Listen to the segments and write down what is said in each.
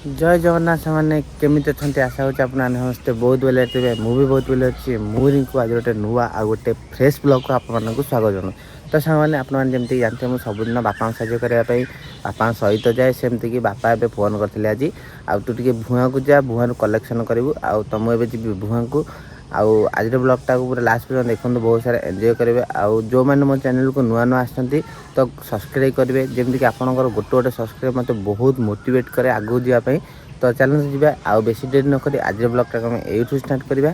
जय जगन्नाथ सामान्य केमी अच्छा आशा हो समस्ते बहुत बेले थे मुझे बहुत बेले अच्छी मुझे आज गोटे नुआ आ गोटे फ्रेश ब्लॉग को आपको स्वागत जनाऊँ। तो सामान्य आपमती जानते मुझे सबुदिन बापा साहय करने बापा सहित जाए सेमती कि बापा ए फोन करते आज तू टे भुआ को जा भुआ कलेक्शन करूँ तो मुझे जी भुआ को आज ब्लॉगटा को पूरा लास्ट पर्यटन देखते बहुत सारा एंजॉय करेंगे जो मैंने मो चैनल को नुआ नुआ आसती तो सब्सक्राइब करेंगे जमीक आपंकर गोटे गोटे सब्सक्राइब मत बहुत मोटिवेट करे आगू जावाई। तो चलते जी आउ बेसी डेरी नक आज ब्लॉगटा यूँ स्टार्ट करवा।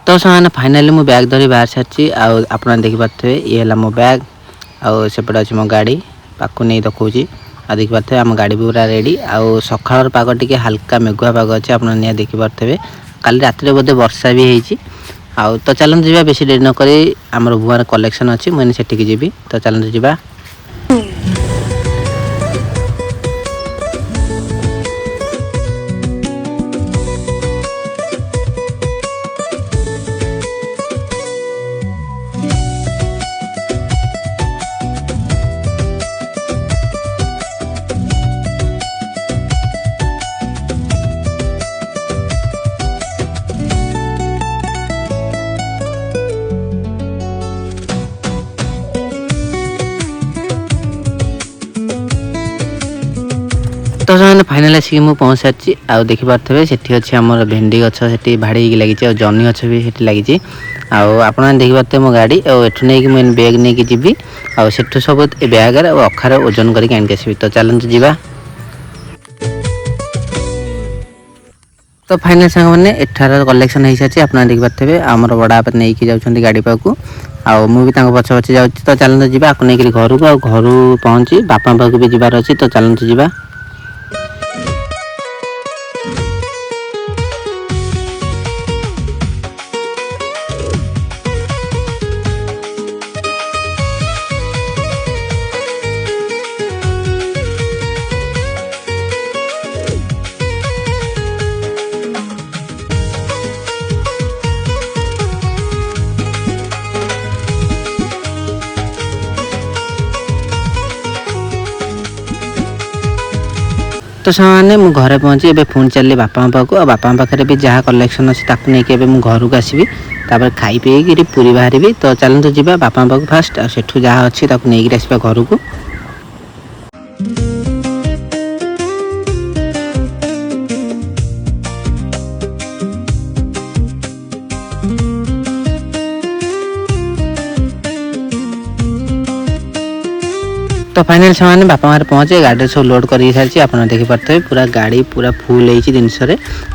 तो सामान फाइनाली मु बैग धरी बाहर सारी आप देखिपे ये है मो बैग आउपटे अच्छे मो गाड़ी पाक नहीं देखी आ देखिपे आम गाड़ी भी पूरा रेडी आउ सकाल पाग टे हल्का मेघुआ पाग अच्छे आप देखिपे काली रात बोधे वर्षा भी होती आउ तो चलते जी बेसी डेरी नक आम भुआर कलेक्शन अच्छी मुझे सेठिकी जी तो चलते जी। तो से फाइनाल आसिक मुझे पहुँच सारी आउ देखिपे से अच्छे आम भेंडी गछ से भाड़ी लगी जनी गछ भी लगी आप देखिपे मो गाड़ी एठू नहीं मुझे बैग नहीं जी आठू सब बैग अखार ओजन करके आसबि। तो चलते जी। तो फाइनाल सांग मैंने एठार कलेक्शन हो सारी आप देखिपे आम बड़ा आप नहीं जाऊँच गाड़ी पाक मुझे पछे पछे जाऊँ। तो चलते जी आपको नहीं घर को घर पहुँची बापा पाक भी जबार अच्छी। तो चलते जी। तो सामान्य मु घरे पहुँची एबे फोन चलली बापा पाक बापा पाखे भी जहाँ कलेक्शन अच्छी ताकू नहीं घर को आसबि तापर खाई पी पूरी बाहरी। तो चलते जी बापा पाक फास्ट आठू जहाँ अच्छी नहीं आसवा घर को। तो फाइनल सामान बापा मारे पहुँचे गाड़ी सब लोड कर सारी आप देखिपे पूरा गाड़ी पूरा फुल होती जिनस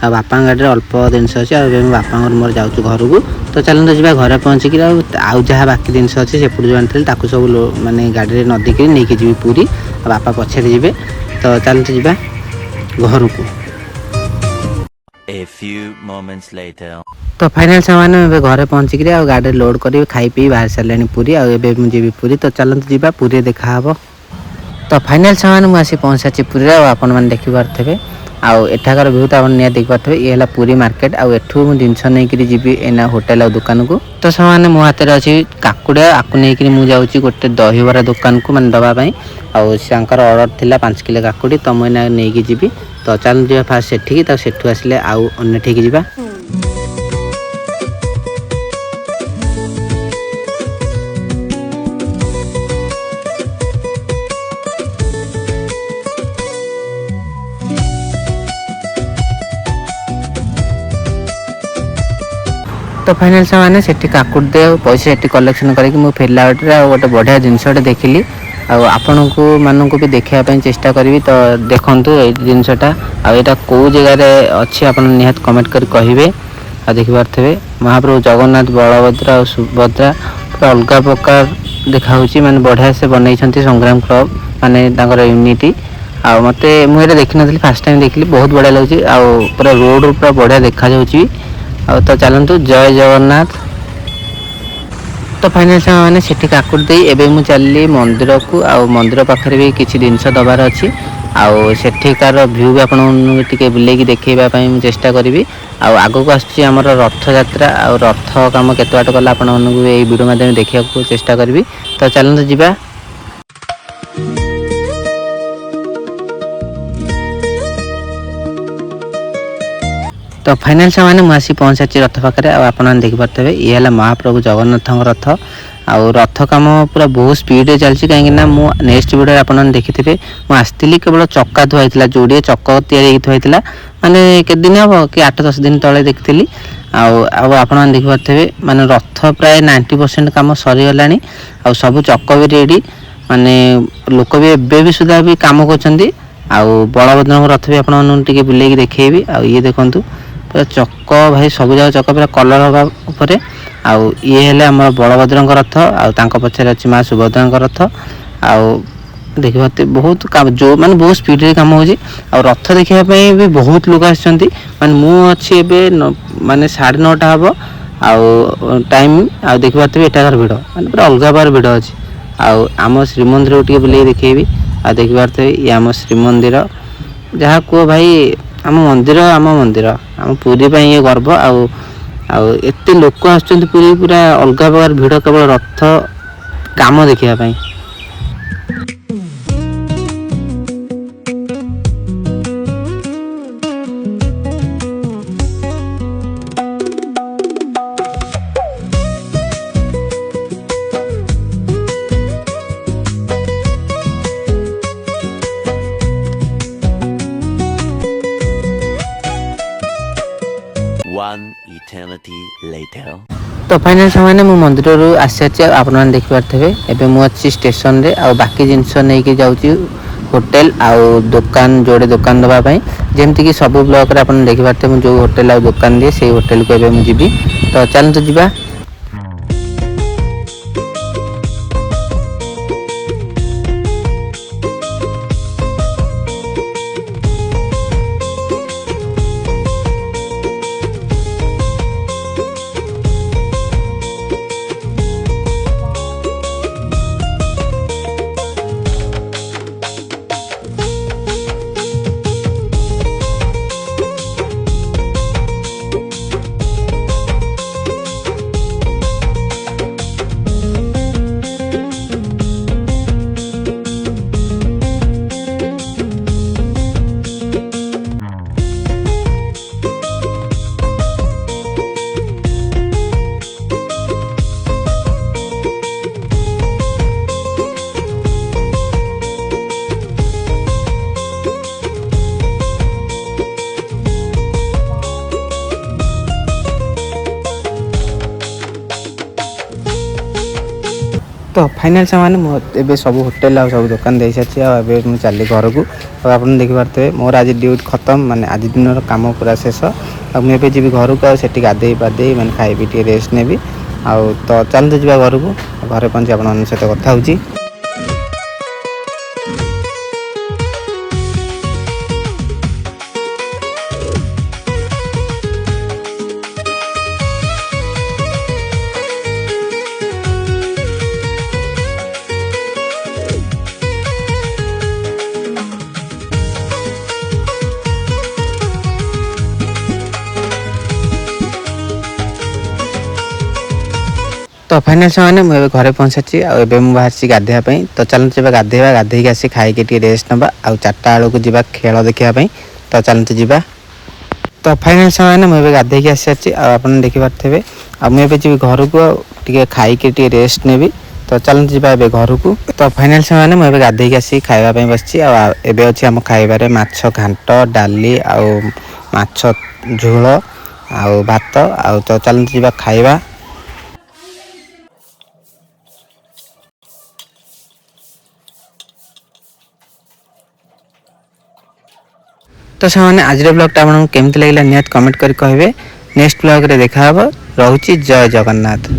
बापा गाड़ी अल्प जिनस अच्छे बापा मोर जाऊँ घर को। तो चलते जी घर पहुँचिक आउ जहाँ बाकी जिनस अच्छे से जो आनी सब मानने गाड़ी में नदीक नहीं जी पूरी बापा पछे जी। तो चलते जी घर को। तो फाइनल सामान घर पहुँचिक गाड़ी लोड कर खाई पी बाहर सारे पूरी आबी पूरी। तो चलते जी पूरी देखा। तो फाइनल सामान मुझे पहुँच सारी पूरी आपण मैंने देखिपे आठाकर व्यू तो आप देखिपे ये है पूरी मार्केट आठू मुझे जिनस नहीं जी एना होटेल और दुकान को। तो सामान मो हाथ में अच्छी काकुड़ा आपको नहीं मुझे जाऊँगी गोटे दहीबरा दुकान को मैंने दवापाई आर ऑर्डर थिला 5 किलो काकुड़ी तो मुझे नहीं जी। तो चल जी फास्ट सेठिकी सेठू आसिले आउ अन्य ठीक जी। तो फाइनल सामान से काकुड़े पैसा से कलेक्शन करके फेरला गोटे बढ़िया जिनसटे देखिली आपण को मानक भी देखापी चेष्टा करी। तो देखु ये जिनसटा आईटा कौ जगार अच्छी आप निहत कमेंट कर कहे आ देखिपे महाप्रभु जगन्नाथ बलभद्र और सुभद्रा पूरा अलग प्रकार देखा माने बढ़िया से बनई संग्राम क्लब माने यूनिटी आ मत मुझे देखी नी फास्ट टाइम देखी बहुत बढ़िया लगे पूरा रोड पूरा बढ़िया देखा जाऊँगी। तो चलतु जय जगन्नाथ। तो फाइनाल मैंने से काकुड़ दे एवं मुझे चलि मंदिर को मंदिर पाखे भी किसी जिनस दबार अच्छी सेठिकार भ्यू भी आपके बुले देखा चेष्टा करी आग को आम रथ यात्रा रथ कम केत बाट कला वीडियो माध्यम देखा चेष्टा करी। तो चलते जी। तो फाइनाल सामान मुझे पहुँचाची रथ पाखे आप देखिपे ये महाप्रभु जगन्नाथ रथ आउ रथ कम पूरा बहुत स्पीड चलती कहीं नेक्स्ट वीडियो आप देखिथे मुझे आसती केवल चक्का थुआई जोड़े चक या माने के दिन हम कि 8-10 दिन तले देखी आप देखिपे माने रथ प्राय 90% कम सरीगला आ सब चक भी रेडी माने लोक भी एबे भी सुधा भी कम कर बलभद्र रथ भी आपके बुले देखी आ ये देखूँ पूरा चक भाई सब जगह चक पूरा कलर हवा उपर आउ ये हेले हमर बलभद्र रथ आउ पछरे अच्छी माँ सुभद्रा रथ आउ देखिए बहुत काम जो माने बहुत स्पीड रे काम होजी और रथ देखापी भी बहुत लोग आछंती माने मु अच्छी माने 9:30 हम आउ टाइम आउ देखिए एटाकार भिड़ माने पूरा अलग बार भिड़ अच्छी आउ आम श्रीमंदिर को टे बुले देखेबी आ देखिए ये आम श्रीमंदिर जहाँ कह भाई आम मंदिर आम पुरी ये गर्व आउ एते लोक आछंती पुरी पूरा अलग प्रकार भिड़ केवल रथ काम देखापी One eternity later. तो फाइनाल सामान मु मंदिर आसी आप देखिपे एवं मुझे स्टेशन रे आ बाकी जिनस नहीं जाऊँगी होटेल आउ दुकान जोड़े दुकान दवापाई जमती कि सब ब्लॉक रे आप देखिपे मुझे जो होटेल आ दुकान दिए से होटेल को एवं मुझे तो चलते जावा। तो फाइनाल सामान मुझे सब होटेल आ सब दुकान दे सारी मुझे चली घर को आप देखिपे मोर आज ड्यूटी खत्म माने आज दिन काम पूरा शेष मुझे जी घर को आठी गाधे पाधे मैंने खाइबी टे रेस्ट नेबी आउ तो चलते जा घर को घर पहुँची आप सहित कथा होची। तो फाइनाल सामान मुझे घरे पहुँचाची आम बाहर गाधेवाई तो चलते जा गाधेवा गाधे आसी खाई रेस्ट नवा आ 4टा बेलू जा खेल देखापी तो चलते जा। तो फाइनाल सामान मुझे गाधे आसी सारी आप देखिपे मुझे जी घर को टे खाई रेस्ट नेबी तो चलते जा घर को। तो फाइनाल सामान मुझे गाधे आसी खावाई बसी एवं अच्छी आम खाइबार माछ घांट डाली आउ माछ झोल आउ भात आउ तो चलते जा खाइबा। तो सामान्य आज ब्लॉगटा आपको केमती लगे निहत कमेंट कर कहे नेक्स्ट ब्लॉग रे देखा रहुची। जय जगन्नाथ।